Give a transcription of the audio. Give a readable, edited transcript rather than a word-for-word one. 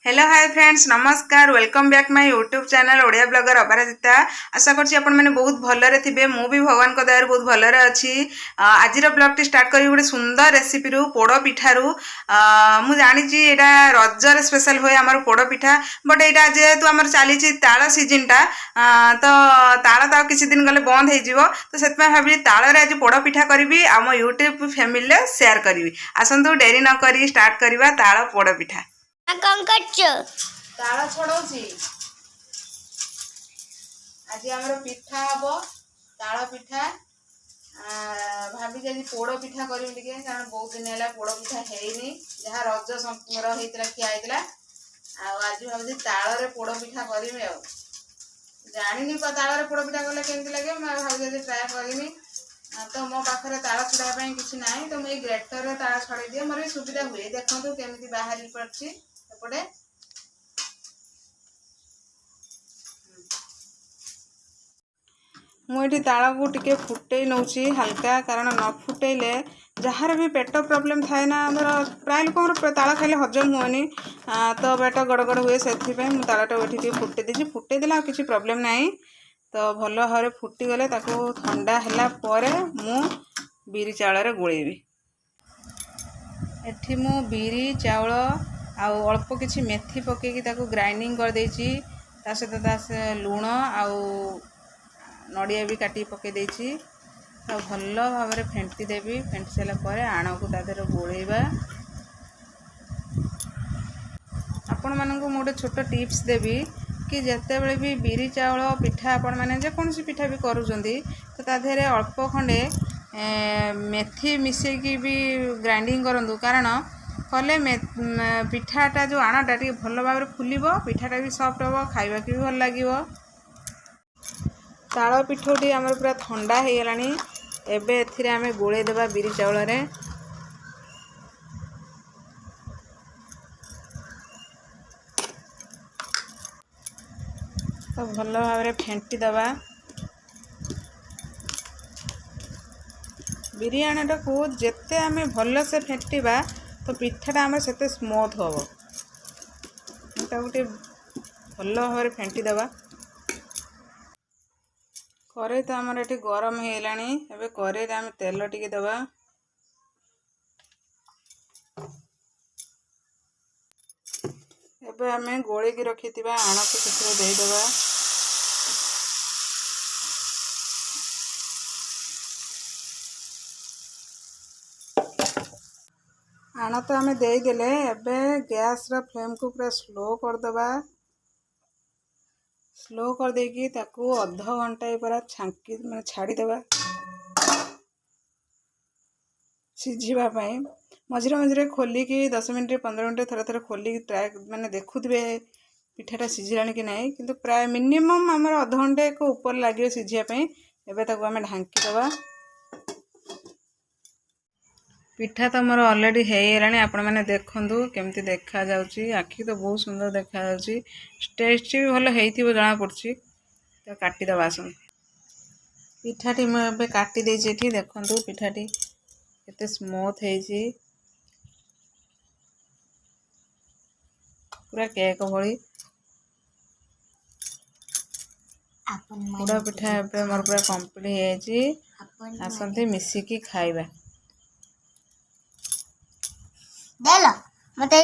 Hello hi friends नमस्कार welcome back my YouTube channel Odia blogger Aparajita. आशा करछि आपण माने बहुत भलरे थिबे। मु भी भगवान को दयार बहुत भलरे अछि। आजिर ब्लॉग टी स्टार्ट करी गोटे सुंदर रेसिपी रु पोड़ो पिठारु। मु जानि छि एटा रजर स्पेशल होय हमर पोड़ो पिठा, बट एटा जेहेतु हमर चाली छि ताळ सीजन टा, तो ताळ ता किछि दिन गले बंद हे जिवो, तो सेतमे भाबी ताळ रे आज पोड़ो पिठा करबी आ मो यूट्यूब फैमिली ले शेयर करबी। आसंतु डेरी न करी स्टार्ट करबा ताळ पोड़ो पिठा। ताଳ ଛଡଉଛି ଆଜି ଆମର ପିଠା ହବ ତାଳ ପିଠା। ଭାବିଛି ଆଜି ପୋଡ଼ ପିଠା କରିବି ଟିକେ, କାରଣ ବହୁତ ଦିନ ହେଲା ପୋଡ଼ ପିଠା ହେଇନି, ଯାହା ରଜ ସଂକ୍ରାନ୍ତି ହେଇଥିଲା ଖିଆ ହେଇଥିଲା। ଆଉ ଆଜି ଭାବୁଛି ତାଳରେ ପୋଡ଼ ପିଠା କରିବି। ଆଉ ଜାଣିନି ତାଳରେ ପୋଡ଼ ପିଠା କଲେ କେମିତି ଲାଗେ, ମୁଁ ଭାବୁଛି ଆଜି ଟ୍ରାଏ କରିବି। ତ ମୋ ପାଖରେ ତାଳ ଛଡାଇବା ପାଇଁ କିଛି ନାହିଁ, ତ ମୁଁ ଏଇ ଗ୍ରେଟରରେ ତାଳ ଛଡେଇ ଦିଏ, ମୋର ବି ସୁବିଧା ହୁଏ। ଦେଖନ୍ତୁ କେମିତି ବାହାରି ପଡୁଛି ଏପଟେ। मुझे ताल को टिके फुटे नौची हल्का, कारण न फुटेले जार भी पेट प्रोब्लेम थाए ना, प्राय लोक ताल खाइले हजम हुएनि, तो पेट गड़गड़ हुए, से तालटा ये फुटे देती। फुटेदेला किसी प्रोब्लेम ना, तो भल भाव फुटीगले ठंडा है मु बिरी चाउल गोलेबी। एठी मु बिरी चाउल आउ अल्प किसी मेथी पकईकी ग्राइंडिंग कर देछि, ता सहित लुण आउ नड़िया भी काटी पकई देछि। तो भल भाव फेंटी देवी। फेंटी सारापर आण को तादेह गोलेबा। आपण मानक गोटे छोट टिप्स देवी कि जितेबले भी बिरी चाउल पिठा आपण मैंने जेकोसी पिठा भी करुँच, तो तादेह अल्प खंडे मेथी मिसेकी भी ग्राइंडिंग करूँ, कारण कले पिठाटा जो आणटा टे भल भाव फुलब, पिठाटा भी सफ्ट हम, खावा भी भल लगे। ताଳ पिठोटी आमर पूरा ठंडा हो गलानी। एबे एथिरे आमे गोले देबा बिरी चाउल रे। तो भल भाव फेंटी दबा। बिरी आणाटा को जेते आमे भल से फेंटिबा, तो पिठाटा आमर सेते स्मूथ हम। एटा गोटे भल भाव फेंटी दबा। कड़े तो आमर ये गरम हो गलानी। एबे कड़े आम तेल टिके दबा। एबे आमे गोलेकी रखिथिबा आण को सेते देई दबा। आण तो आमे देई देले। एबे गैस रा फ्लेम को पूरा स्लो कर दबा। स्लो कर देकी ताकू अध घंटा पूरा छांकी मैंने छाड़ी दबा सीझीबा पई। मझिरे मझिरे खोलिकी 10 मिनट 15 मिनट थरे थरे खोलिकी ट्राए मैंने देखुथिबे पिठाटा सीझिलानी कि नहीं, किंतु प्राय मिनिमम आमर अध घंटे को ऊपर लगे सीझिया पई। एबे ताकू आमे ढांकी दबा। पिठा तो मोर ऑलरेडी हो गलानी। आपण मैंने देखंतु केमती देखा जाउची। आखि तो बहुत सुंदर देखा जाउची। टेस्ट भी भल हेइथिबो जना पड़ची। तो काटी दबा आसन। पिठाटी मैं एबे काटी देछि। एठी देखंतु पिठाटी केते स्मूथ हेइची, पूरा केक भली। पूरा पिठा एबे मोर पूरा कंप्लीट हो जाइची। आसंती मिसिकी खाइबा। देला